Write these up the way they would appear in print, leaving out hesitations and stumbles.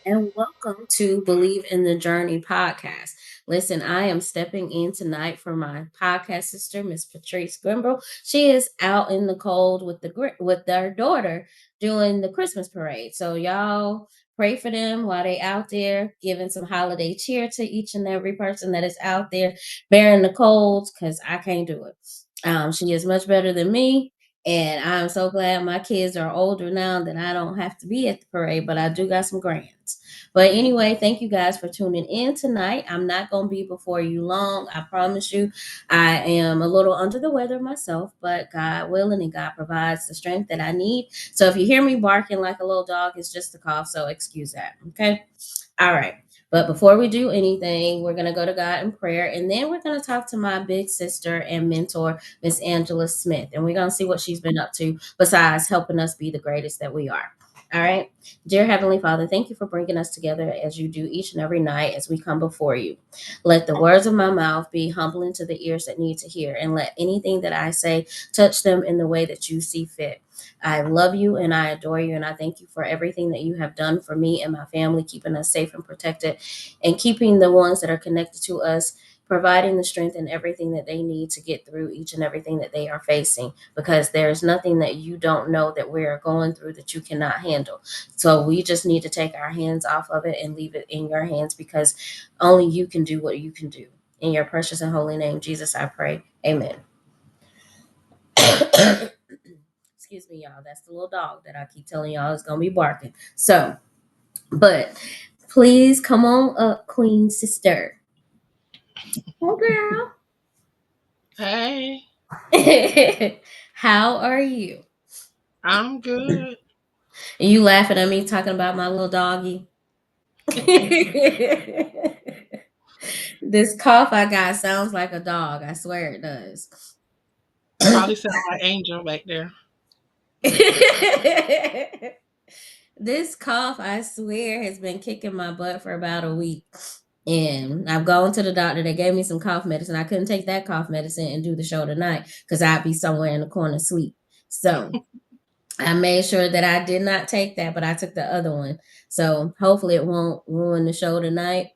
and welcome to Believe in the Journey podcast. Listen, I am stepping in tonight for my podcast sister, Miss Patrice Grimball. She is out in the cold with with their daughter doing the Christmas parade. So y'all pray for them while they out there giving some holiday cheer to each and every person that is out there bearing the colds because I can't do it. She is much better than me. And I'm so glad my kids are older now that I don't have to be at the parade, but I do got some grands. But anyway, thank you guys for tuning in tonight. I'm not going to be before you long. I promise you. I am a little under the weather myself, but God willing and God provides the strength that I need. So if you hear me barking like a little dog, it's just a cough. So excuse that. Okay. All right. But before we do anything, we're going to go to God in prayer. And then we're going to talk to my big sister and mentor, Miss Angela Smith. And we're going to see what she's been up to besides helping us be the greatest that we are. All right. Dear Heavenly Father, thank you for bringing us together as you do each and every night as we come before you. Let the words of my mouth be humbling to the ears that need to hear, and let anything that I say touch them in the way that you see fit. I love you and I adore you, and I thank you for everything that you have done for me and my family, keeping us safe and protected, and keeping the ones that are connected to us, providing the strength and everything that they need to get through each and everything that they are facing, because there's nothing that you don't know that we're going through that you cannot handle. So we just need to take our hands off of it and leave it in your hands, because only you can do what you can do. In your precious and holy name, Jesus, I pray. Amen. Excuse me, y'all. That's the little dog that I keep telling y'all is going to be barking. So, but please come on up, Queen Sister. Oh, girl. Hey, How are you? I'm good. You laughing at me talking about my little doggy? This cough I got sounds like a dog. I swear it does. Probably sound like Angel back there. This cough, I swear, has been kicking my butt for about a week. And I've gone to the doctor. They gave me some cough medicine. I couldn't take that cough medicine and do the show tonight because I'd be somewhere in the corner asleep. So I made sure that I did not take that, but I took the other one. So hopefully it won't ruin the show tonight.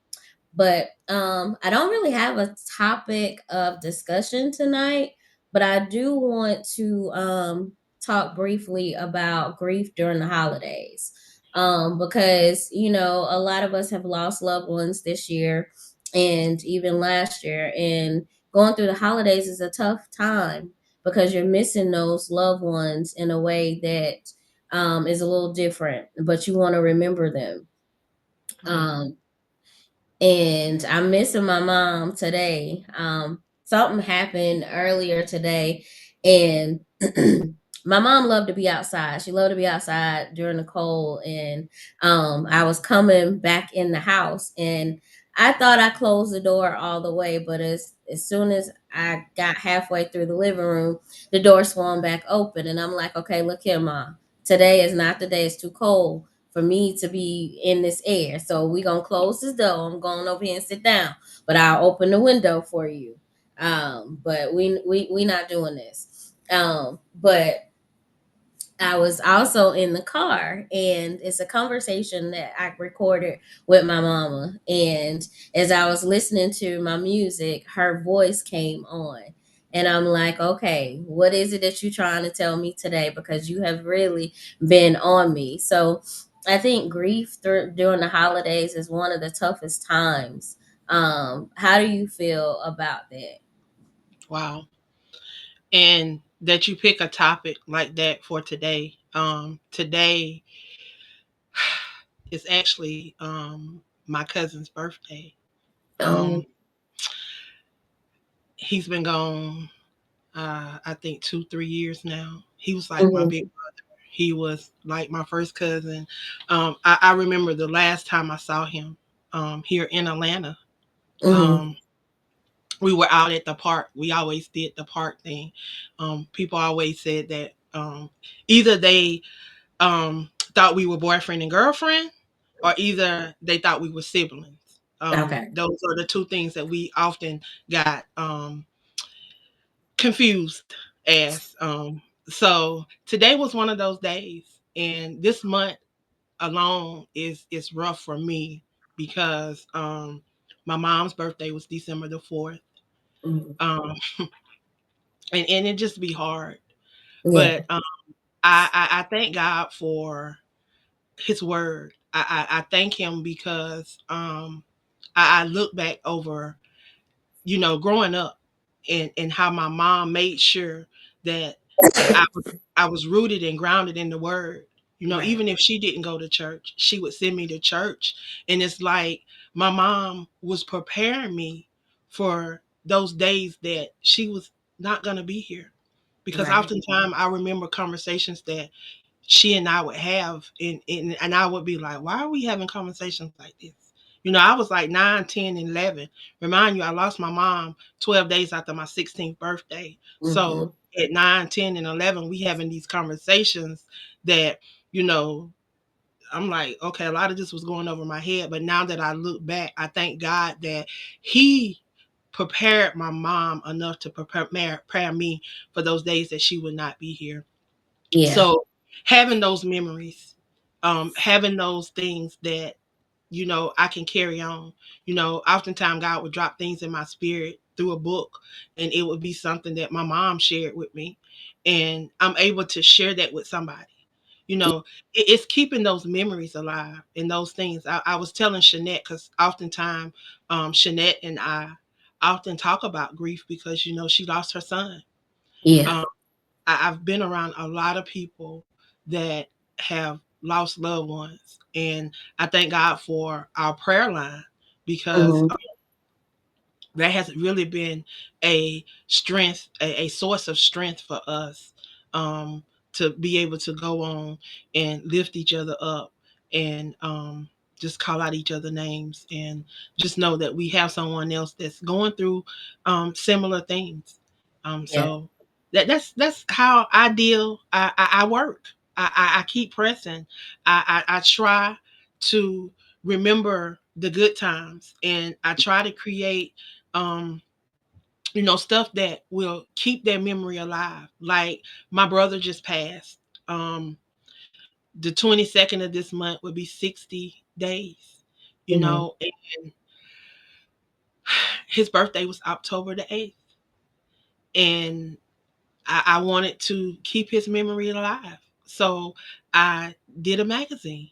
But I don't really have a topic of discussion tonight, but I do want to talk briefly about grief during the holidays. Because, a lot of us have lost loved ones this year and even last year. And going through the holidays is a tough time because you're missing those loved ones in a way that is a little different, but you want to remember them. Mm. Um, and I'm missing my mom today. Something happened earlier today, and my mom loved to be outside. She loved to be outside during the cold, and I was coming back in the house, and I thought I closed the door all the way, but as soon as I got halfway through the living room, the door swung back open, and I'm like, okay, look here, mom. Today is not the day. It's too cold for me to be in this air. So we gonna close this door. I'm going over here and sit down, but I'll open the window for you. But we not doing this. But I was also in the car, and it's a conversation that I recorded with my mama. And as I was listening to my music, her voice came on. And I'm like, okay, what is it that you're trying to tell me today? Because you have really been on me. So I think grief during the holidays is one of the toughest times. How do you feel about that? Wow. And that you pick a topic like that for today. Today is actually my cousin's birthday. Um, Um, he's been gone, I think 2, 3 years now. He was like my big mhm, brother. He was like my first cousin. I remember the last time I saw him here in Atlanta. mhm, Um, we were out at the park. We always did the park thing. People always said that either they thought we were boyfriend and girlfriend, or either they thought we were siblings. okay. Those are the two things that we often got confused as. So today was one of those days, and this month alone is rough for me because my mom's birthday was December the 4th. Mhm. Um, and it just be hard. Yeah. But I thank God for His word. I thank Him because I look back over, growing up, and how my mom made sure that I was I was rooted and grounded in the word. Right. Even if she didn't go to church, she would send me to church. And it's like my mom was preparing me for those days that she was not gonna be here. Because Right. oftentimes I remember conversations that she and I would have, and I would be like, why are we having conversations like this? I was like 9, 10, and 11. Remind you, I lost my mom 12 days after my 16th birthday. So Mhm. at 9, 10, and 11, we having these conversations that, you know, I'm like, okay, a lot of this was going over my head. But now that I look back, I thank God that He prepared my mom enough to prepare me for those days that she would not be here. Yeah. So having those memories, having those things that I can carry on. Oftentimes God would drop things in my spirit through a book, and it would be something that my mom shared with me, and I'm able to share that with somebody. It's keeping those memories alive and those things. I was telling Shanette because oftentimes, Shanette and I often talk about grief because she lost her son. Yeah. Um, I've been around a lot of people that have lost loved ones, and I thank God for our prayer line because Mhm. that has really been a strength, a source of strength for us, um, to be able to go on and lift each other up, and just call out each other names, and just know that we have someone else that's going through similar things. Yeah. So that's how I deal. I work. I keep pressing. I try to remember the good times, and I try to create um stuff that will keep their memory alive. Like my brother just passed. The 22nd of this month would be 60 days, Mhm. and his birthday was October the 8th. And I wanted to keep his memory alive. So I did a magazine.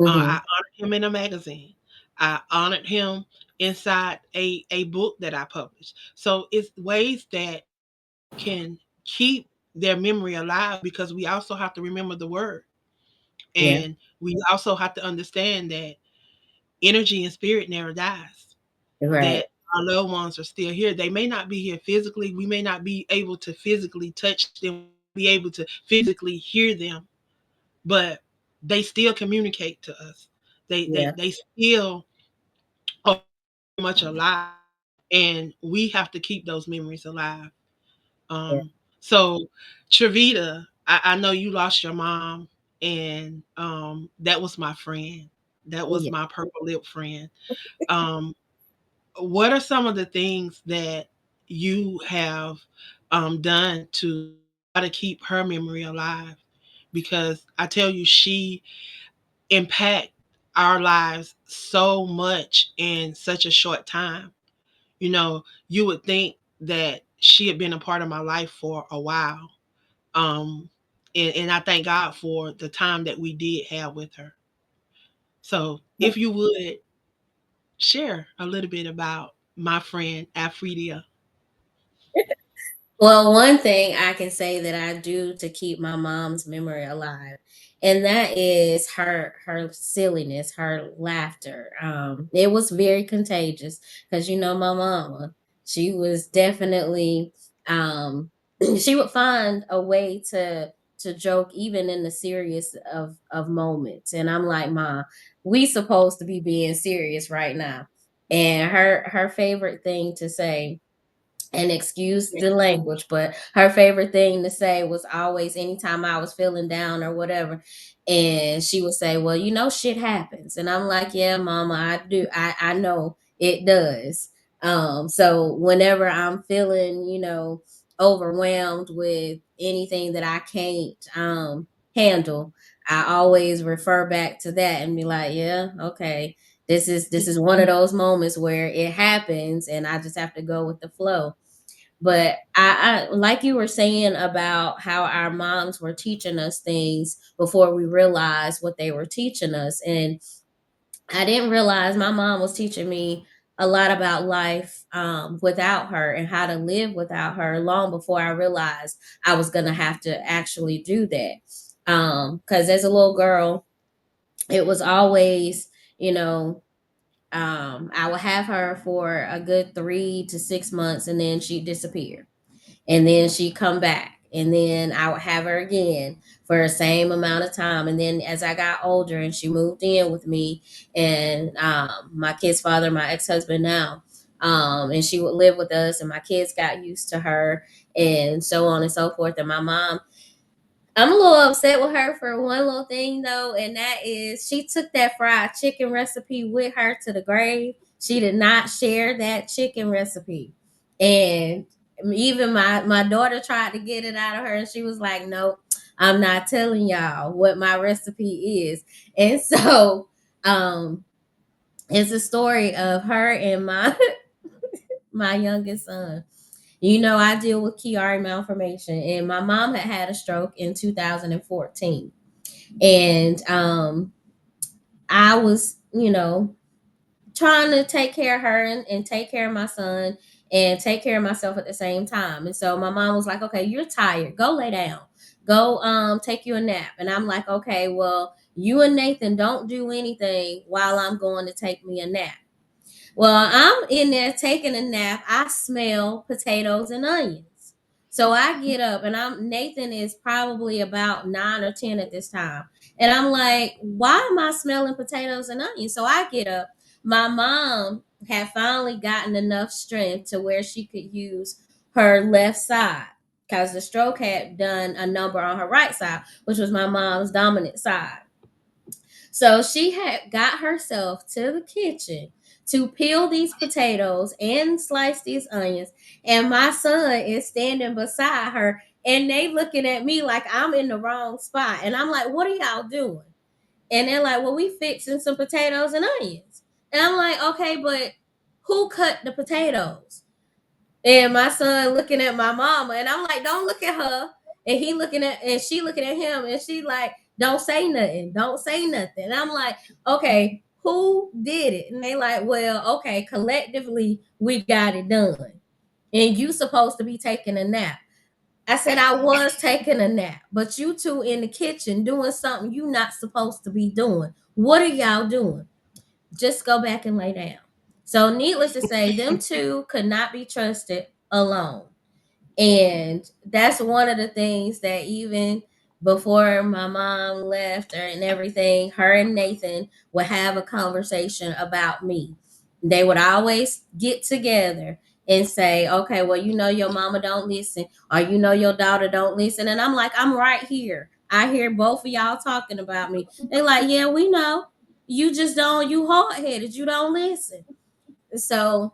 I Mhm. honored him in a magazine. I honored him inside a book that I published. So it's ways that you can keep their memory alive, because we also have to remember the word. Yeah. And we also have to understand that energy and spirit never dies, Right. that our loved ones are still here. They may not be here physically. We may not be able to physically touch them. We may not be able to physically hear them, but they still communicate to us. Yeah. They still are very much alive, and we have to keep those memories alive. Yeah. So Triveda, I know you lost your mom, and that was my friend. That was Yeah. my purple lip friend. Um, what are some of the things that you have done to try to keep her memory alive? Because I tell you, she impact our lives so much in such a short time. You would think that she had been a part of my life for a while. Um, and I thank God for the time that we did have with her. So if you would share a little bit about my friend Afridia. Well, one thing I can say that I do to keep my mom's memory alive, and that is her silliness, her laughter. It was very contagious because my mama, she was definitely she would find a way to joke even in the serious of moments. And I'm like, Ma, we supposed to be being serious right now. And her favorite thing to say, and excuse the language, but her favorite thing to say was always anytime I was feeling down or whatever. And she would say, well, shit happens. And I'm like, yeah, mama, I do. I know it does. So whenever I'm feeling, overwhelmed with anything that I can't handle, I always refer back to that and be like, yeah, okay, this is one of those moments where it happens and I just have to go with the flow. But I like you were saying about how our moms were teaching us things before we realized what they were teaching us. And I didn't realize my mom was teaching me a lot about life without her and how to live without her long before I realized I was going to have to actually do that. Because as a little girl, it was always, you know, I would have her for a good 3 to 6 months and then she'd disappear, and then she'd come back, and then I would have her again for the same amount of time. And then as I got older and she moved in with me and my kid's father, my ex-husband now, and she would live with us and my kids got used to her and so on and so forth. And my mom, I'm a little upset with her for one little thing though, and that is she took that fried chicken recipe with her to the grave. She did not share that chicken recipe. And even my daughter tried to get it out of her and she was like, nope, I'm not telling y'all what my recipe is. And so um it's a story of her and my my youngest son. You know, I deal with Chiari malformation, and my mom had a stroke in 2014. And I was, trying to take care of her and take care of my son and take care of myself at the same time. And so my mom was like, okay, you're tired. Go lay down. Go take you a nap. And I'm like, okay, well, you and Nathan don't do anything while I'm going to take me a nap. Well, I'm in there taking a nap. I smell potatoes and onions. So I get up and Nathan is probably about 9 or 10 at this time. And I'm like, why am I smelling potatoes and onions? So I get up. My mom had finally gotten enough strength to where she could use her left side because the stroke had done a number on her right side, which was my mom's dominant side. So she had got herself to the kitchen to peel these potatoes and slice these onions. And my son is standing beside her and they looking at me like I'm in the wrong spot. And I'm like, what are y'all doing? And they're like, well, we fixing some potatoes and onions. And I'm like, okay, but who cut the potatoes? And my son looking at my mama, and I'm like, don't look at her. And he looking at, and she looking at him, and she like, don't say nothing, don't say nothing. And I'm like, okay, who did it? And they like, well, okay, collectively we got it done, and you supposed to be taking a nap. I said I was taking a nap, but you two in the kitchen doing something you not supposed to be doing. What are y'all doing? Just go back and lay down. So, needless to say, them two could not be trusted alone. And that's one of the things that even before my mom left her and everything, her and Nathan would have a conversation about me. They would always get together and say, okay, well, your mama don't listen, or your daughter don't listen. And I'm like, I'm right here. I hear both of y'all talking about me. They're like, yeah, we know. You just don't, you hard headed. You don't listen. So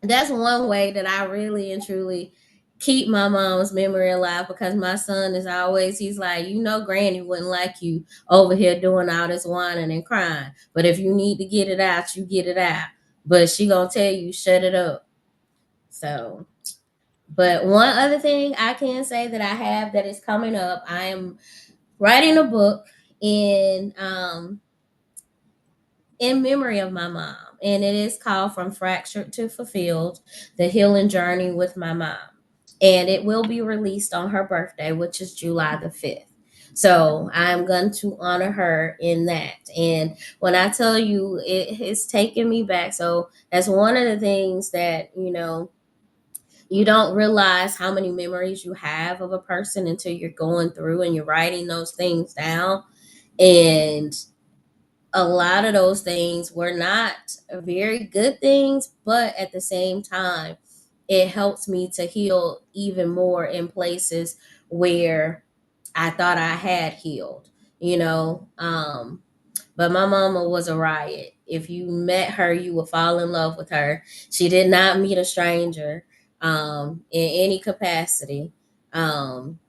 that's one way that I really and truly keep my mom's memory alive, because my son is always, he's like, Granny wouldn't like you over here doing all this whining and crying. But if you need to get it out, you get it out. But she gonna tell you, shut it up. So, but one other thing I can say that I have that is coming up, I am writing a book in in memory of my mom. And it is called From Fractured to Fulfilled: The Healing Journey with My Mom. And it will be released on her birthday, which is July the 5th. So I'm going to honor her in that. And when I tell you, it has taken me back. So that's one of the things that, you don't realize how many memories you have of a person until you're going through and you're writing those things down. And a lot of those things were not very good things, but at the same time, it helps me to heal even more in places where I thought I had healed, you know. But my mama was a riot. If you met her, you would fall in love with her. She did not meet a stranger in any capacity. Um,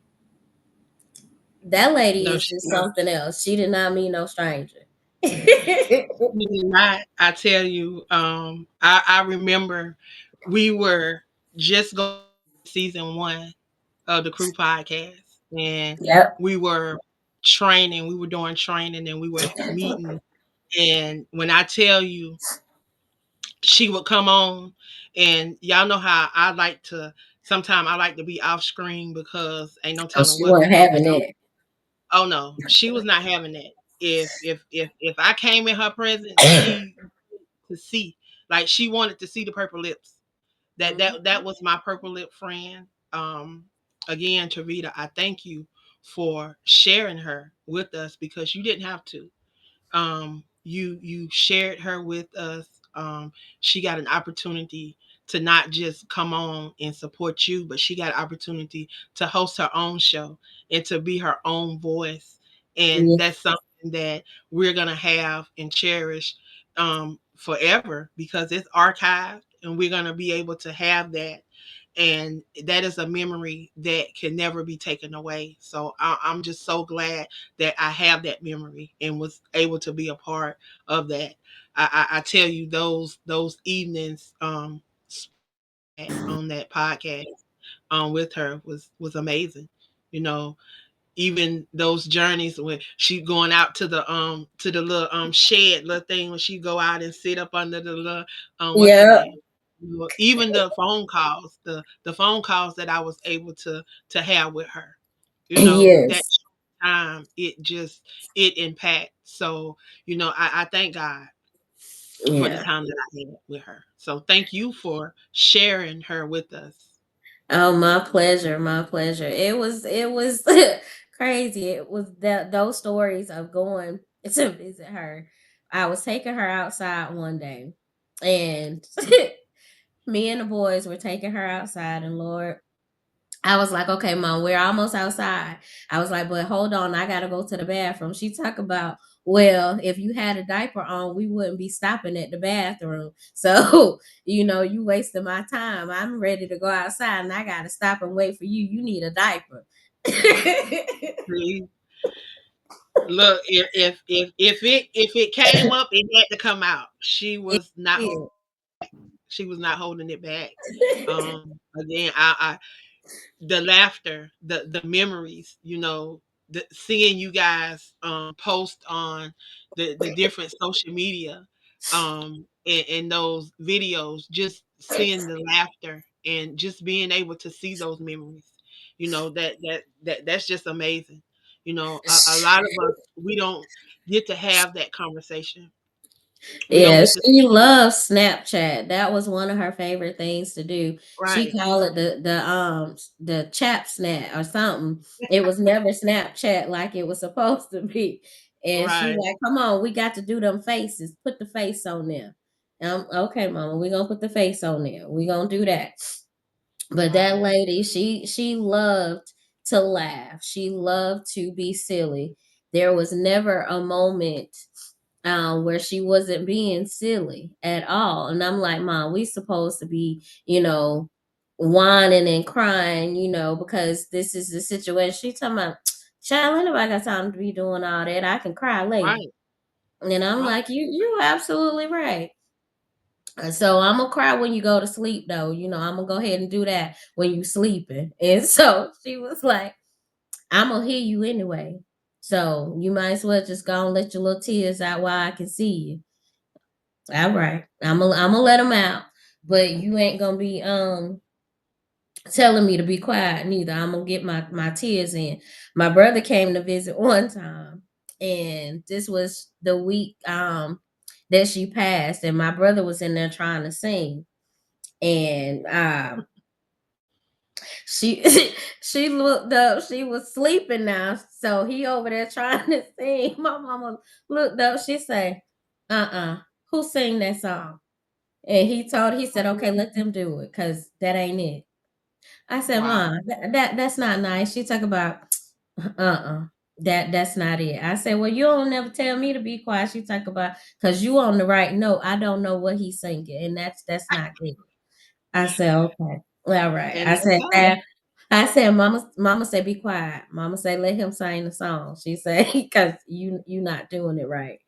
That lady No, is just something else. She did not mean no stranger. she did not. I tell you, I remember we were just going into season one of the Crew podcast, and Yep. we were training. We were doing training, and we were meeting. And when I tell you, she would come on, and y'all know how I like to. Sometimes I like to be off screen because ain't no Oh, telling she what wasn't could happen. having it. Oh no, she was not having that. If I came in her presence, she to see, like, she wanted to see the purple lips. That was my purple lip friend. Again, Triveda, I thank you for sharing her with us because you didn't have to. You shared her with us. She got an opportunity to not just come on and support you, but she got an opportunity to host her own show and to be her own voice. And Yeah. that's something that we're gonna have and cherish forever because it's archived, and we're gonna be able to have that, and that is a memory that can never be taken away. So I'm just so glad that I have that memory and was able to be a part of that. I tell you, those evenings on that podcast with her was amazing. You know, even those journeys when she going out to the little shed little thing when she go out and sit up under the little what's the Yep. name, even the phone calls that I was able to have with her, that Yes. time, it impact. So I thank God for the Yeah. time that I had with her. So thank you for sharing her with us. Oh, my pleasure, my pleasure. It was crazy. It was that those stories of going to visit her. I was taking her outside one day, and me and the boys were taking her outside, and Lord, I was like, okay, mom, we're almost outside. I was like, but hold on, I gotta go to the bathroom. She talk about, well, if you had a diaper on, we wouldn't be stopping at the bathroom. So, you wasting my time. I'm ready to go outside and I gotta stop and wait for you. You need a diaper. See? Look, if it came up, it had to come out. It did. She was not holding it back. Again, I the laughter, the memories, seeing you guys post on the different social media, and those videos, just seeing the laughter and just being able to see those memories, that's just amazing. A lot of us, we don't get to have that conversation. We don't Yeah, get to she see. loves Snapchat. That was one of her favorite things to do. She Right, called it the chap snap or something. It was never Snapchat like it was supposed to be. And she right, like, come on, we got to do them faces. Put the face on there. Okay, mama, we gonna put the face on there. We gonna do that. But that wow, lady, she loved to laugh. She loved to be silly. There was never a moment where she wasn't being silly at all. And I'm like, Mom, we supposed to be, whining and crying, because this is the situation. She talking about, child, ain't nobody got time to be doing all that. I can cry later. right, And I'm right. like, you absolutely right. So I'm gonna cry when you go to sleep, though. I'm gonna go ahead and do that when you sleeping. And so she was like, I'm gonna hear you anyway. So you might as well just go and let your little tears out while I can see you. All right, I'm gonna let them out, but you ain't gonna be telling me to be quiet neither. I'm gonna get my tears in. My brother came to visit one time, and this was the week that she passed, and my brother was in there trying to sing, and she she looked up, she was sleeping now, so he over there trying to sing. My mama looked up, she said, who sing that song? And he said, okay, let them do it, because that ain't it. I said, Wow. Mom, that's not nice. She talk about uh-uh. That's not it. I said, well, you don't never tell me to be quiet. She talk about, because you on the right note. I don't know what he's singing, and that's not good. I said, okay. All right. And I that's said all. that. I said, Mama said, be quiet. Mama said, let him sing the song. She said, because you not doing it right.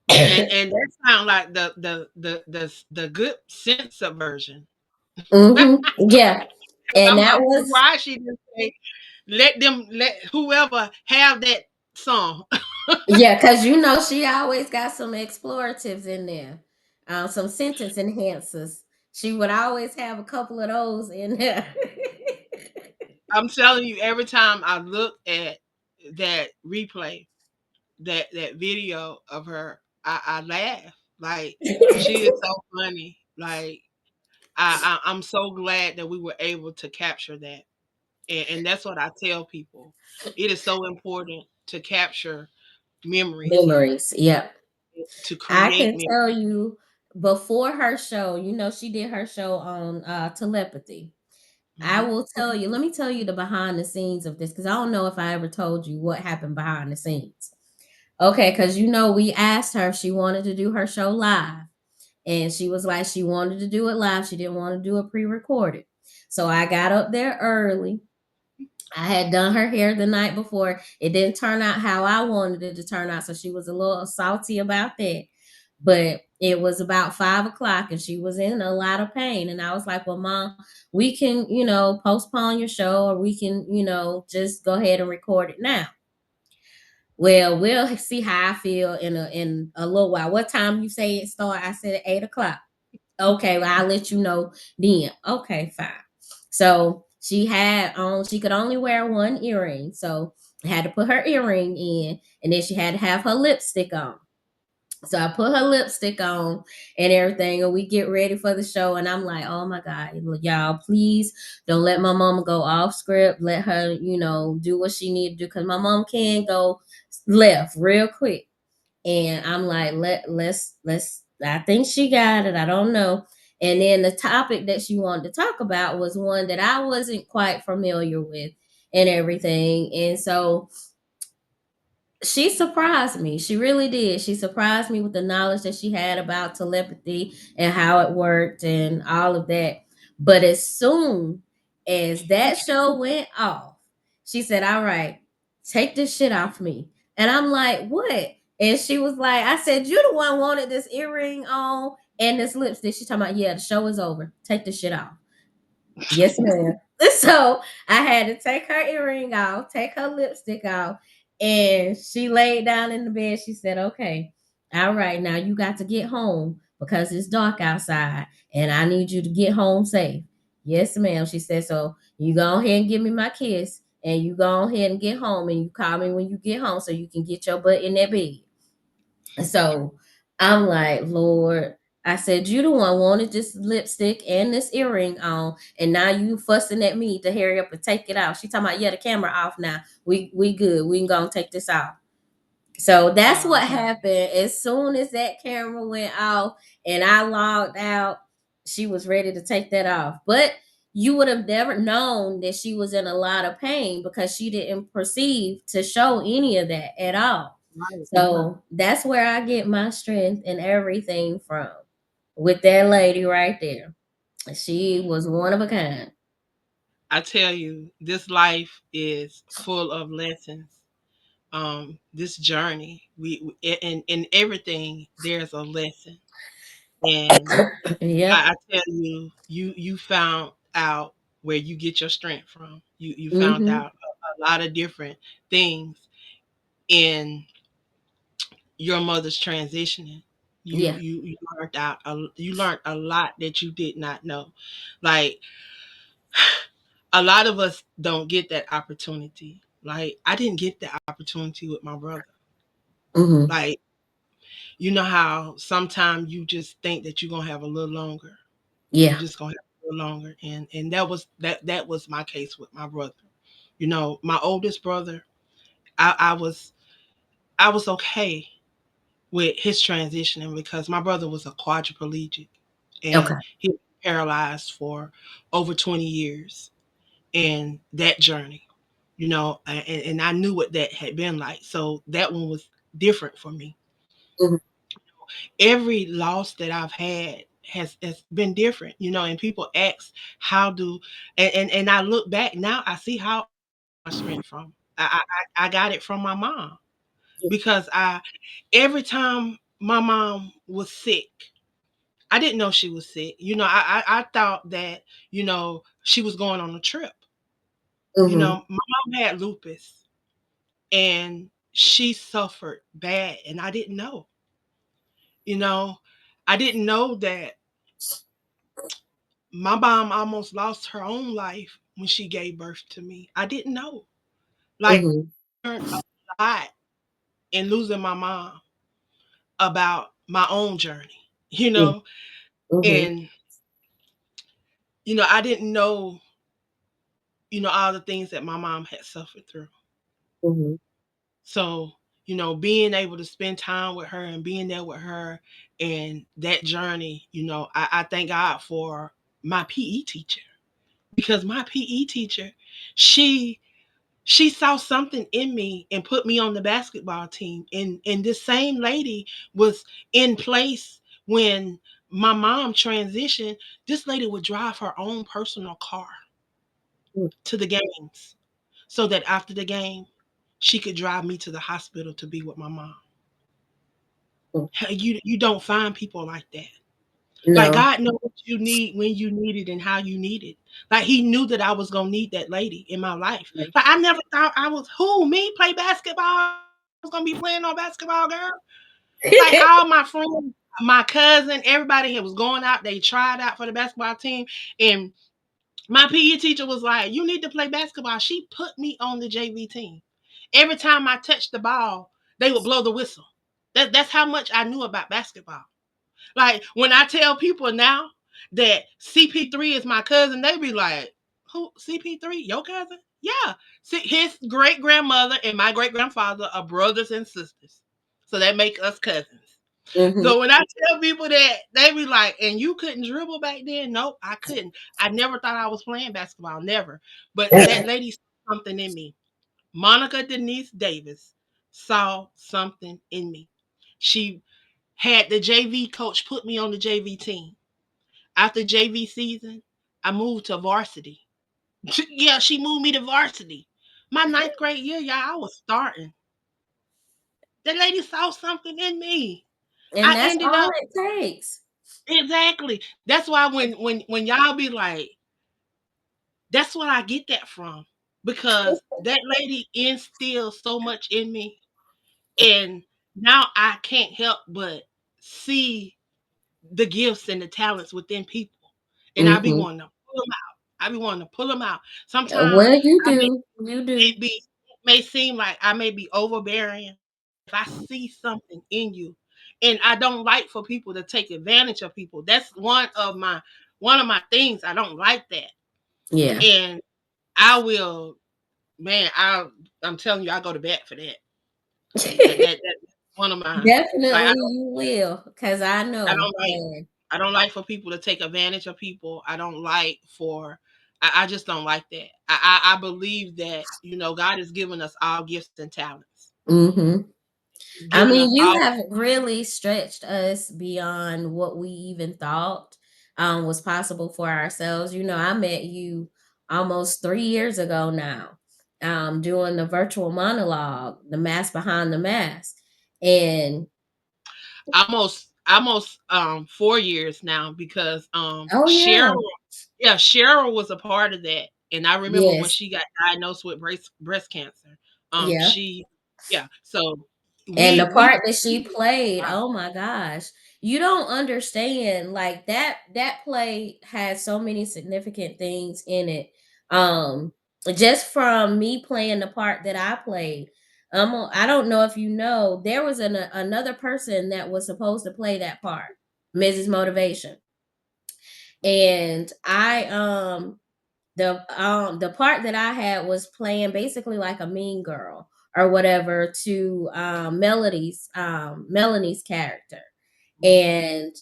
And that sound like the good sense subversion. Yeah. And I'm that not was, surprised she didn't say, let whoever have that song. yeah, because you know she always got some exploratives in there, some sentence enhancers. She would always have a couple of those in there. I'm telling you, every time I look at that replay, that video of her, I laugh. Like she is so funny. Like I'm so glad that we were able to capture that. And that's what I tell people. It is so important to capture memories, Memories. Yep. to I create can memories. tell you before her show, she did her show on telepathy. I Mhm. will tell you, let me tell you the behind the scenes of this because I don't know if I ever told you what happened behind the scenes. Okay, because we asked her if she wanted to do her show live, and she was like, she wanted to do it live. She didn't want to do it pre recorded. So I got up there early. I had done her hair the night before. It didn't turn out how I wanted it to turn out. So she was a little salty about that. But it was about 5 o'clock and she was in a lot of pain. And I was like, well, Mom, we can, postpone your show or we can, just go ahead and record it now. Well, we'll see how I feel in a little while. What time you say it start? I said 8 o'clock. Okay, well, I'll let you know then. Okay, fine. So she could only wear one earring. So I had to put her earring in, and then she had to have her lipstick on. So I put her lipstick on and everything, and we get ready for the show. And I'm like, oh my God, y'all, please don't let my mama go off script. Let her, do what she need to do because my mom can go left real quick. And I'm like, let's I think she got it. I don't know. And then the topic that she wanted to talk about was one that I wasn't quite familiar with and everything. And so she surprised me. She really did. She surprised me with the knowledge that she had about telepathy and how it worked and all of that. But as soon as that show went off, she said, all right, take this shit off me. And I'm like, what? And she was like, I said, you the one wanted this earring on and this lipstick. She talking about, yeah, the show is over. Take this shit off. Yes, ma'am. So I had to take her earring off, take her lipstick off, and she laid down in the bed. She said, okay, all right, now you got to get home because it's dark outside and I need you to get home safe. Yes, ma'am. She said, so you go ahead and give me my kiss and you go ahead and get home and you call me when you get home so you can get your butt in that bed. So I'm like, Lord, I said, you the one wanted this lipstick and this earring on, and now you fussing at me to hurry up and take it off. She talking about, yeah, the camera off now. We good. We can go and take this off. So that's Wow. what happened. As soon as that camera went off and I logged out, she was ready to take that off. But you would have never known that she was in a lot of pain because she didn't perceive to show any of that at all. Right. So that's where I get my strength and everything from with that lady right there. She was one of a kind. I tell you, this life is full of lessons. This journey, in everything there's a lesson. And Yep. I tell you, you found out where you get your strength from. You found Mm-hmm. out a lot of different things in your mother's transitioning. Yeah. You learned a lot that you did not know. Like a lot of us don't get that opportunity. Like I didn't get the opportunity with my brother. Mm-hmm. Like you know how sometimes you just think that you're gonna have a little longer. You Yeah. just gonna have a little longer, and that was my case with my brother. You know, my oldest brother, I was okay with his transitioning because my brother was a quadriplegic Okay. and he was paralyzed for over 20 years in that journey, you know, and I knew what that had been like. So that one was different for me. Mm-hmm. Every loss that I've had has been different, and people ask how do and I look back now, I see how I got my strength from. I got it from my mom because I every time my mom was sick, I didn't know she was sick. I thought that, she was going on a trip. Mm-hmm. My mom had lupus and she suffered bad and I didn't know. You know, I didn't know that my mom almost lost her own life when she gave birth to me. I didn't know. Like, Mm-hmm. I learned a lot in losing my mom about my own journey, Mm-hmm. and I didn't know, all the things that my mom had suffered through. Mm-hmm. So, being able to spend time with her and being there with her and that journey, I thank God for my PE teacher because my PE teacher, she she saw something in me and put me on the basketball team. And this same lady was in place when my mom transitioned. This lady would drive her own personal car to the games so that after the game she could drive me to the hospital to be with my mom. Mm-hmm. You don't find people like that. Like, No. God knows what you need when you need it and how you need it. Like, He knew that I was gonna need that lady in my life. Like, I never thought I was who me play basketball. I was gonna be playing on basketball, girl. Like, all my friends, my cousin, everybody was going out. They tried out for the basketball team, and my PE teacher was like, "You need to play basketball." She put me on the JV team. Every time I touched the ball, they would blow the whistle. That's how much I knew about basketball. Like, when I tell people now that CP3 is my cousin, they be like, "Who? CP3? Your cousin?" Yeah. See, his great grandmother and my great grandfather are brothers and sisters, so that make us cousins. Mm-hmm. So when I tell people that, they be like, "And you couldn't dribble back then?" Nope, I couldn't. I never thought I was playing basketball, never. But that lady saw something in me. Monica Denise Davis saw something in me. She had the JV coach put me on the JV team. After JV season, I moved to varsity. Yeah, she moved me to varsity. My ninth grade year, y'all, I was starting. That lady saw something in me. And I that's ended all up it takes. exactly. That's why when y'all be like, that's what I get that from because that lady instilled so much in me, and now I can't help but see the gifts and the talents within people. And I be Mm-hmm. wanting to pull them out. I be wanting to pull them out. Sometimes Well, you I may do. You do. it may seem like I may be overbearing, but if I see something in you, and I don't like for people to take advantage of people. That's one of my things. I don't like that. Yeah. And I will, man, I'm telling you, I go to bat for that. That's one of my like Definitely you will, because I I know. don't like And I don't like for people to take advantage of people. I don't like for I just don't like that. I believe that, God has given us all gifts and talents. mm-hmm. He's I given us mean, you all have really stretched us beyond what we even thought was possible for ourselves. I met you almost 3 years ago now, doing the virtual monologue, The Mask Behind the Mask. And almost 4 years now because oh, yeah. Cheryl was a part of that. And I remember when Yes. she got diagnosed with breast cancer. Yeah. She yeah, so And the we part that she played, wow. oh my gosh. You don't understand, like, that play has so many significant things in it. Um just from me playing the part that I played. I don't know if you know, there was another person that was supposed to play that part, Mrs. Motivation. And the part that I had was playing basically like a mean girl or whatever to Melanie's character. And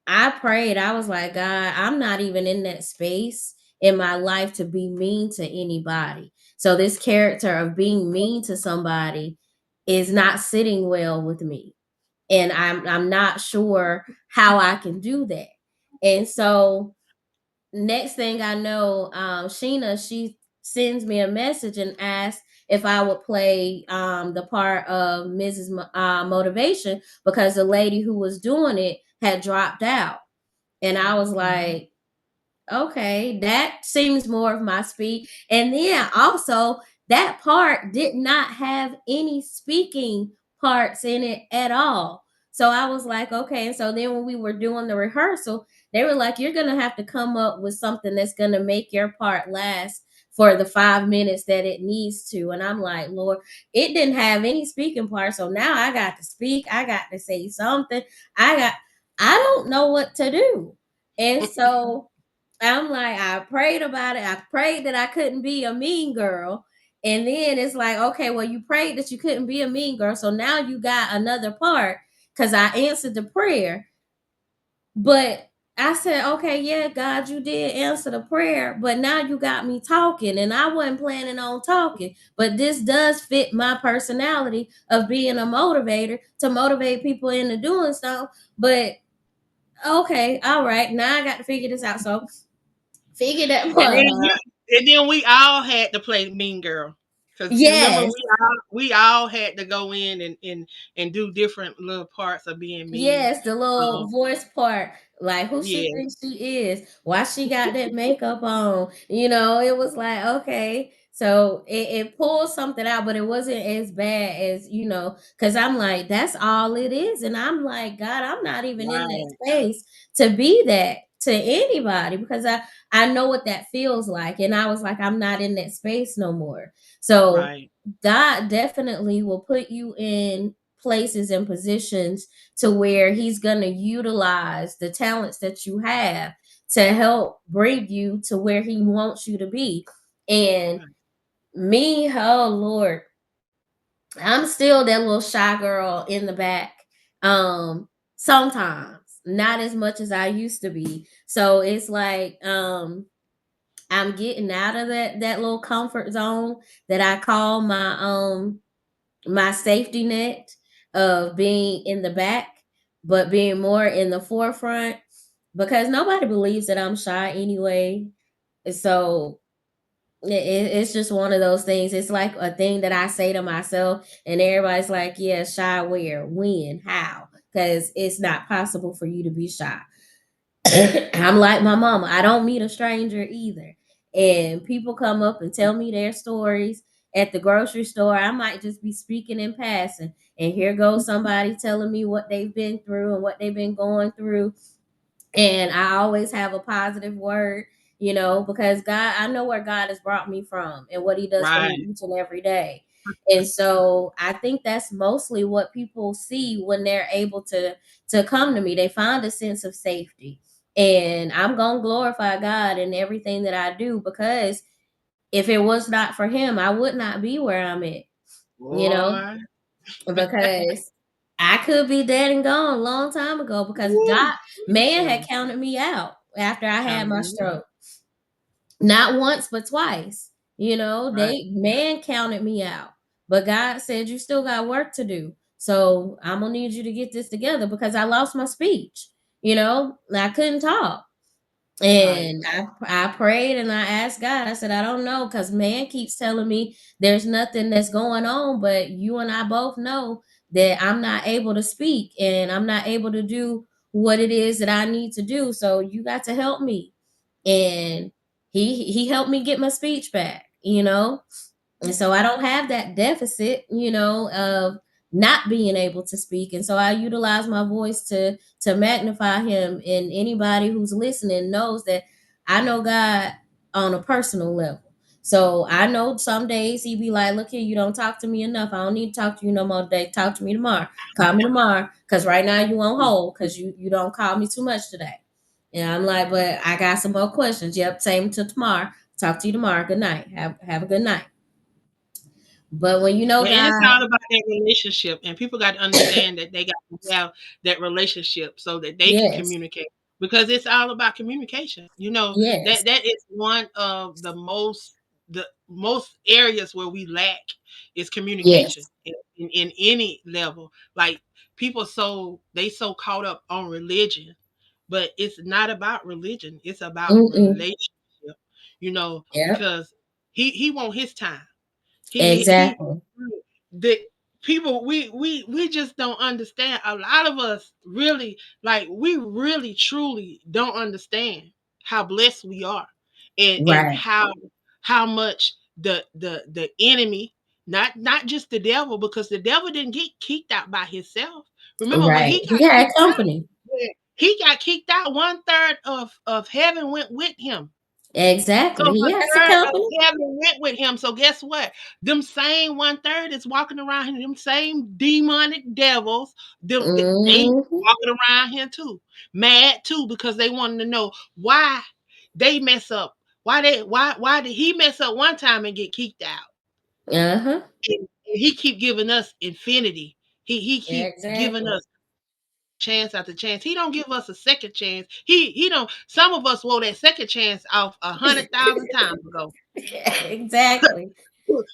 I prayed, I was like, God, I'm not even in that space in my life to be mean to anybody. So this character of being mean to somebody is not sitting well with me. And I'm not sure how I can do that. And so next thing I know, Sheena, she sends me a message and asks if I would play the part of Motivation, because the lady who was doing it had dropped out. And I was like, okay, that seems more of my speed. And then also, that part did not have any speaking parts in it at all. So I was like, okay. And so then when we were doing the rehearsal, they were like, you're going to have to come up with something that's going to make your part last for the 5 minutes that it needs to. And I'm like, Lord, it didn't have any speaking parts. So now I got to speak. I got to say something. I don't know what to do. And so I'm like, I prayed about it. I prayed that I couldn't be a mean girl. And then it's like, okay, well, you prayed that you couldn't be a mean girl. So now you got another part because I answered the prayer. But I said, okay, yeah, God, you did answer the prayer. But now you got me talking. And I wasn't planning on talking. But this does fit my personality of being a motivator to motivate people into doing stuff. But okay, all right. Now I got to figure this out. So figure that And part then out. we all had to play Mean Girl. Cause you remember Yes, we all had to go in and do different little parts of being mean. yes, the little Um, voice part. Like who she yes, thinks she is. Why she got that makeup on. It was like, okay. So it pulled something out, but it wasn't as bad as, because I'm like, that's all it is. And I'm like, God, I'm not even in that right, space to be that to anybody, because I know what that feels like. And I was like, I'm not in that space no more. So right, God definitely will put you in places and positions to where he's going to utilize the talents that you have to help bring you to where he wants you to be. And right, me, oh Lord, I'm still that little shy girl in the back. Sometimes, not as much as I used to be. So it's like I'm getting out of that little comfort zone that I call my safety net of being in the back, but being more in the forefront, because nobody believes that I'm shy anyway. So it's just one of those things. It's like a thing that I say to myself, and everybody's like, yeah, shy where, when, how? Because it's not possible for you to be shy. I'm like my mama. I don't meet a stranger either. And people come up and tell me their stories at the grocery store. I might just be speaking in passing. And here goes somebody telling me what they've been through and what they've been going through. And I always have a positive word, because I know where God has brought me from and what he does for me right, each and every day. And so I think that's mostly what people see when they're able to come to me. They find a sense of safety. And I'm going to glorify God in everything that I do, because if it was not for him, I would not be where I'm at, you know, boy, because I could be dead and gone a long time ago, because woo, man had Jesus, counted me out after I had my hallelujah, stroke. Not once, but twice. right, They man counted me out. But God said, you still got work to do. So I'm gonna need you to get this together, because I lost my speech. I couldn't talk. right, And I prayed and I asked God. I said, I don't know, because man keeps telling me there's nothing that's going on, but you and I both know that I'm not able to speak and I'm not able to do what it is that I need to do. So you got to help me. And he helped me get my speech back. And so I don't have that deficit, of not being able to speak. And so I utilize my voice to magnify him. And anybody who's listening knows that I know God on a personal level. So I know some days he be like, look here, you don't talk to me enough. I don't need to talk to you no more today. Talk to me tomorrow. Call me tomorrow. Cause right now you on hold because you don't call me too much today. And I'm like, but I got some more questions. Yep, same till tomorrow. Talk to you tomorrow. Good night. Have a good night. But when you know and it's God, all about that relationship, and people got to understand that they got to have that relationship so that they can yes, communicate. Because it's all about communication. yes, That is one of the most areas where we lack is communication yes, in any level. Like people so caught up on religion but it's not about religion. It's about Mm-mm. relationship, Yep. because he want his time. He Exactly. the people, we just don't understand. A lot of us really, like, we really truly don't understand how blessed we are, and Right. how much the enemy, not just the devil, because the devil didn't get kicked out by himself. Remember when Right. he got He had kicked out, company. when he got kicked out, one third of heaven went with him. So Exactly. He one has a third of company. heaven went with him. So guess what? Them same one third is walking around here. Them same demonic devils. They Hmm. walking around here too, mad too, because they wanted to know why they mess up. Why did he mess up one time and get kicked out? Uh-huh. And he keep giving us infinity. He keep giving Exactly. us chance after chance. He don't give us a second chance. He don't. Some of us wrote that second chance off 100,000 times ago. Exactly.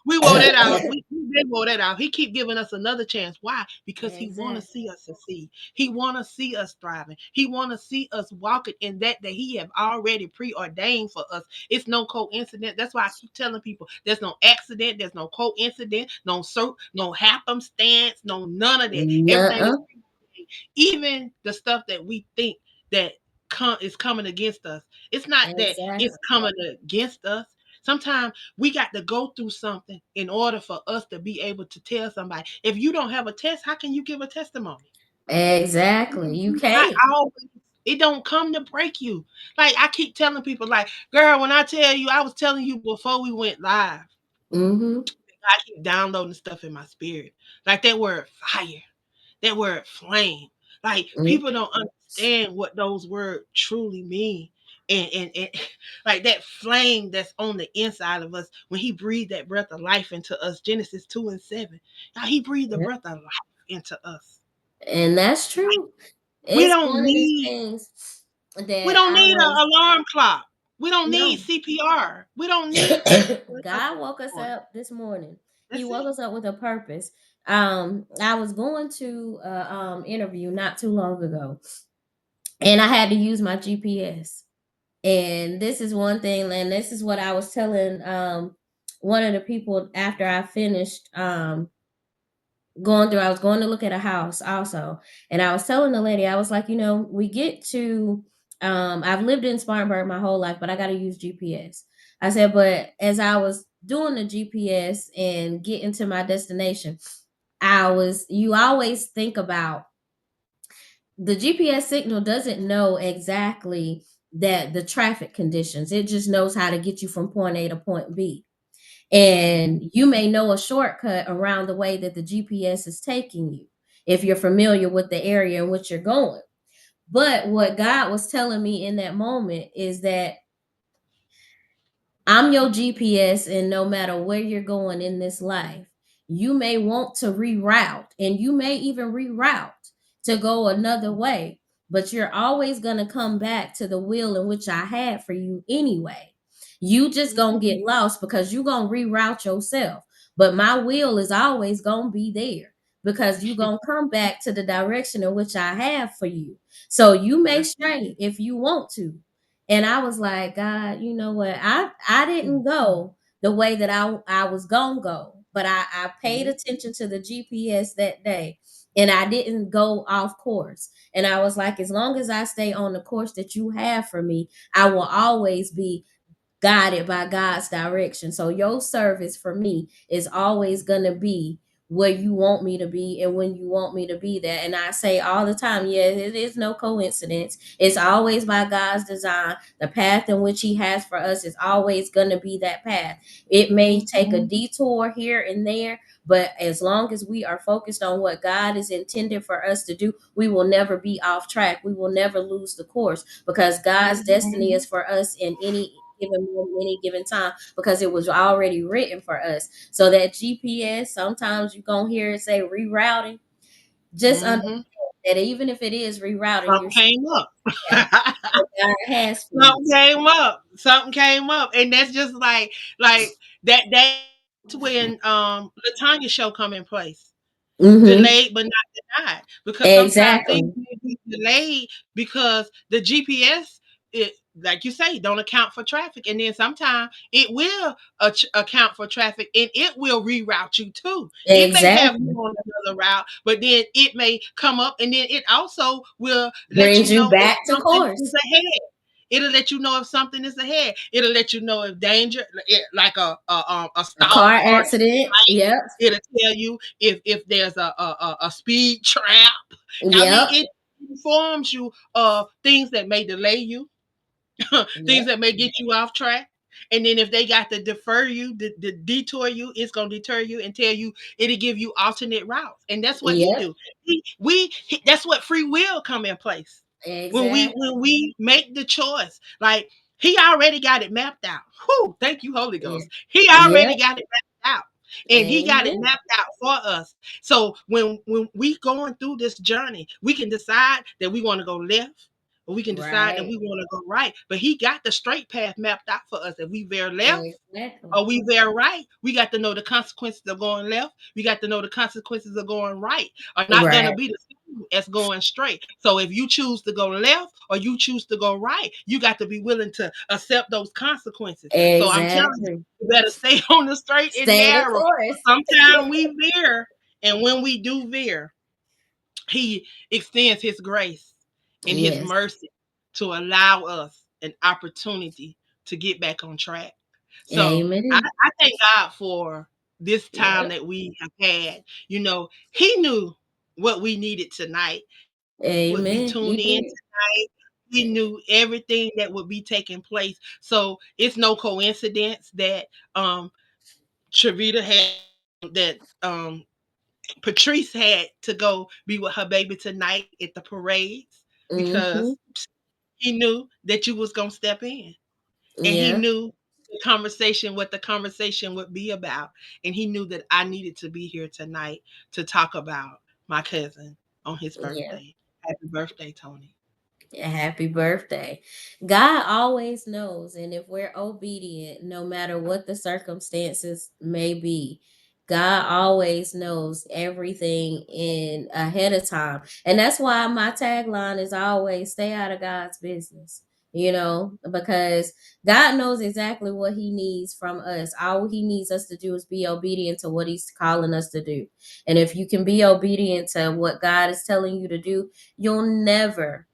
We wrote that out. We did wrote that out. He keep giving us another chance. Why? Because he want to Exactly. see us succeed. He want to see us thriving. He want to see us walking in that he have already preordained for us. It's no coincidence. That's why I keep telling people there's no accident. There's no coincidence. No happenstance. No none of that. Everything is Nuh-uh. even the stuff that we think that is coming against us. It's not that it's Exactly. coming against us. Sometimes we got to go through something in order for us to be able to tell somebody. If you don't have a test, how can you give a testimony? Exactly. You It's not can't. always. It don't come to break you. Like I keep telling people, like, girl, when I tell you, I was telling you before we went live. Mm-hmm. I keep downloading stuff in my spirit, like that word fire, that word flame. Like people Mm-hmm. don't understand what those words truly mean. And like that flame that's on the inside of us when he breathed that breath of life into us, Genesis 2:7. Now he breathed the Yep. breath of life into us. And that's Like true. we It's don't one of the need things we that don't I need an was alarm clock. We don't need no. CPR. We don't need nothing God woke us for it. up this morning. He That's woke it. us up with a purpose. I was going to a interview not too long ago, and I had to use my GPS. And this is one thing, and this is what I was telling one of the people after I finished going through. I was going to look at a house also, and I was telling the lady, I was like, we get to I've lived in Spartanburg my whole life, but I got to use GPS. I said, but as I was doing the GPS and getting to my destination, you always think about the GPS signal doesn't know exactly that the traffic conditions. It just knows how to get you from point A to point B. And you may know a shortcut around the way that the GPS is taking you if you're familiar with the area in which you're going. But what God was telling me in that moment is that I'm your GPS, and no matter where you're going in this life, you may want to reroute, and you may even reroute to go another way, but you're always going to come back to the will in which I had for you anyway. You just going to get lost because you're going to reroute yourself, but my will is always going to be there because you're going to come back to the direction in which I have for you. So you may That's stray if you want to, and I was like, God, you know what? I didn't go the way that I was gonna go, but I paid attention to the GPS that day, and I didn't go off course. And I was like, as long as I stay on the course that you have for me, I will always be guided by God's direction. So your service for me is always going to be where you want me to be and when you want me to be there. And I say all the time, yeah, it is no coincidence. It's always by God's design. The path in which he has for us is always going to be that path. It may take a detour here and there, but as long as we are focused on what God is intended for us to do, we will never be off track. We will never lose the course because God's destiny is for us in any given moment, any given time, because it was already written for us. So that GPS, sometimes you're gonna hear it say rerouting. Just understand mm-hmm. that even if it is rerouting, you're Something still came up. at what God has for you. Something came up. Something came up, and that's just like that's when Latanya show come in place. Mm-hmm. Delayed but not denied, because sometimes things Exactly. be delayed because the GPS, it, like you say, don't account for traffic, and then sometimes it will account for traffic, and it will reroute you too. It may have you Exactly. on another route, but then it may come up, and then it also will let you Brings you know if back to something is course. ahead. It'll let you know if something is ahead. It'll let you know if danger, like a A car stalled car. accident. Yep. It'll tell you if there's a speed trap. I mean, Yep. it informs you of things that may delay you, things Yep. that may get you off track. And then if they got to defer you, detour you, it's gonna deter you and tell you it'll give you alternate routes. And that's what he Yep. do. That's what free will come in place. Exactly. When we make the choice, like he already got it mapped out. Whew, thank you, Holy Yeah. Ghost. He Yep. already got it mapped out. And he got it Amen. mapped out for us. So when we going through this journey, we can decide that we want to go left, or we can decide that Right. we want to go right. But he got the straight path mapped out for us. If we veer left, Exactly. are we there right? We got to know the consequences of going left. We got to know the consequences of going right are not going to Right. be the same as going straight. So if you choose to go left or you choose to go right, you got to be willing to accept those consequences. So I'm telling you, Exactly. you better stay on the straight and Stay the narrow. course. Sometimes we veer, and when we do veer, he extends his grace and his Yes. mercy to allow us an opportunity to get back on track. So Amen. I thank God for this time Yep. that we have had. He knew what we needed tonight would be Amen. He tuned in did. tonight. He knew everything that would be taking place. So it's no coincidence that Triveda had that Patrice had to go be with her baby tonight at the parades because Mm-hmm. he knew that you was gonna step in, and he Yeah. knew what the conversation would be about, and he knew that I needed to be here tonight to talk about my cousin on his Yeah. birthday. Happy birthday, Tony. Happy birthday. God always knows, and if we're obedient, no matter what the circumstances may be, God always knows everything in ahead of time. And that's why my tagline is always stay out of God's business. Because God knows exactly what he needs from us. All he needs us to do is be obedient to what he's calling us to do. And if you can be obedient to what God is telling you to do, you'll never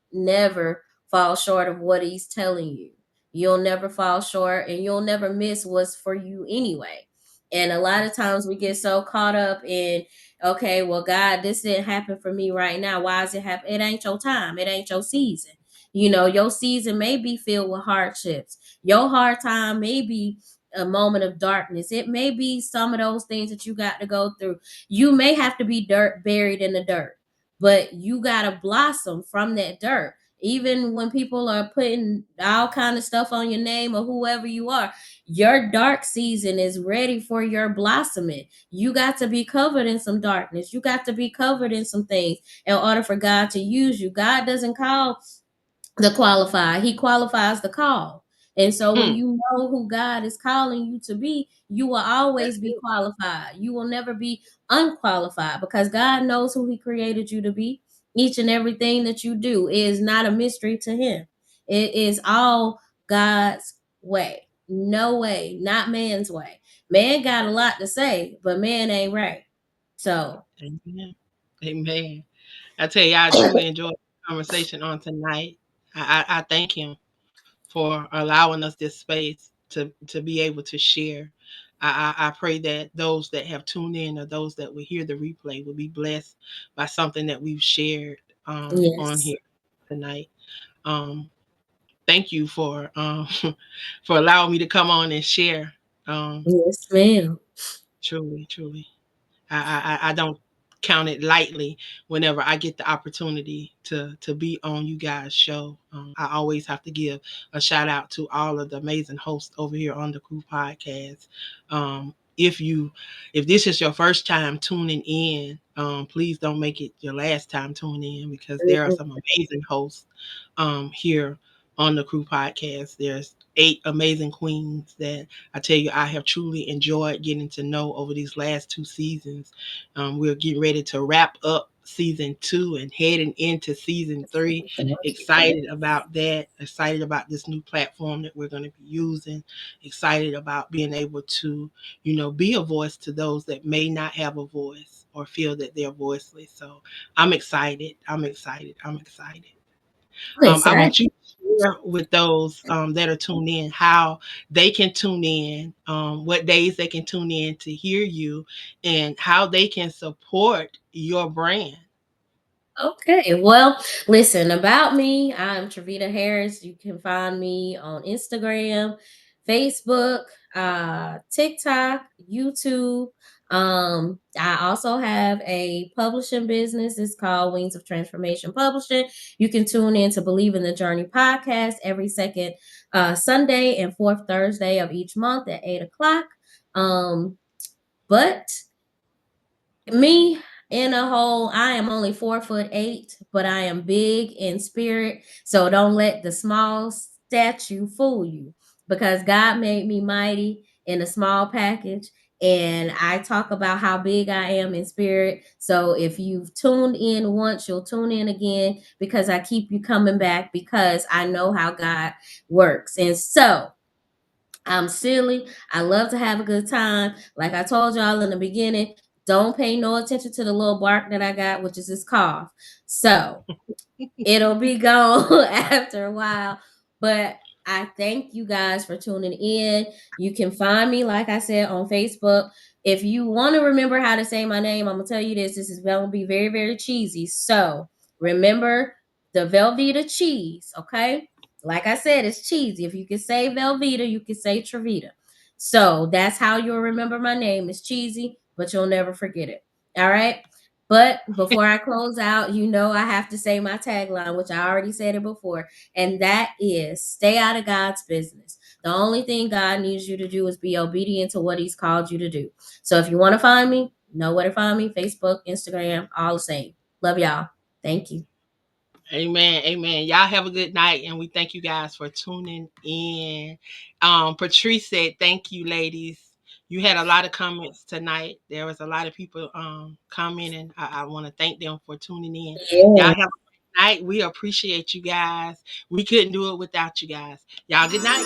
fall short of what he's telling you. You'll never fall short and you'll never miss what's for you anyway. And a lot of times we get so caught up in, okay, well, God, this didn't happen for me right now. Why is it happening? It ain't your time. It ain't your season. Your season may be filled with hardships. Your hard time may be a moment of darkness. It may be some of those things that you got to go through. You may have to be buried in the dirt, but you gotta blossom from that dirt. Even when people are putting all kind of stuff on your name or whoever you are, your dark season is ready for your blossoming. You got to be covered in some darkness. You got to be covered in some things in order for God to use you. God doesn't call the qualify. He qualifies the call. And so when Hmm, you know who God is calling you to be, you will always that's be it. qualified. You will never be unqualified because God knows who he created you to be. Each and everything that you do is not a mystery to him. It is all God's way. No way, not man's way. Man got a lot to say, but man ain't right. So, Amen. Amen. I tell you, I truly enjoyed the conversation on tonight. I thank him for allowing us this space to be able to share. I pray that those that have tuned in or those that will hear the replay will be blessed by something that we've shared on yes. here tonight. Um, Thank you for for allowing me to come on and share. Um, Yes, ma'am. Truly, truly. I don't count it lightly whenever I get the opportunity to be on you guys' show. I always have to give a shout out to all of the amazing hosts over here on the Crew Podcast. If this is your first time tuning in, please don't make it your last time tuning in because there are some amazing hosts here on the Crew Podcast. There's 8 amazing queens that I tell you I have truly enjoyed getting to know over these last 2 seasons. We're getting ready to wrap up season 2 and heading into season 3. Excited about that. Excited about this new platform that we're going to be using. Excited about being able to, be a voice to those that may not have a voice or feel that they're voiceless. So I'm excited. I'm excited. I'm excited. I'm I excited. want you to share with those that are tuned in how they can tune in, what days they can tune in to hear you, and how they can support your brand. Okay, well, listen, about me, I'm Triveda Harris. You can find me on Instagram, Facebook, TikTok, YouTube. I also have a publishing business. It's called Wings of Transformation Publishing. You can tune in to Believe in the Journey podcast every second Sunday and fourth Thursday of each month at 8 o'clock. But me in a whole, I am only 4'8", but I am big in spirit. So don't let the small statue fool you, because God made me mighty in a small package. And I talk about how big I am in spirit. So if you've tuned in once, you'll tune in again, because I keep you coming back, because I know how God works. And so I'm silly. I love to have a good time. Like I told y'all in the beginning, don't pay no attention to the little bark that I got, which is this cough. So it'll be gone after a while. But I thank you guys for tuning in. You can find me, like I said, on Facebook. If you want to remember how to say my name, I'm gonna tell you this. This is gonna be very, very cheesy. So remember the Velveeta cheese, okay? Like I said, it's cheesy. If you can say Velveeta, you can say Triveda. So that's how you'll remember my name. It's cheesy, but you'll never forget it. All right. But before I close out, I have to say my tagline, which I already said it before, and that is stay out of God's business. The only thing God needs you to do is be obedient to what He's called you to do. So if you want to find me, know where to find me: Facebook, Instagram, all the same. Love y'all. Thank you. Amen. Amen. Y'all have a good night, and we thank you guys for tuning in. Patrice said, "Thank you, ladies." You had a lot of comments tonight. There was a lot of people commenting. I want to thank them for tuning in. Y'all Yeah. have a great night. We appreciate you guys. We couldn't do it without you guys. Y'all, good night.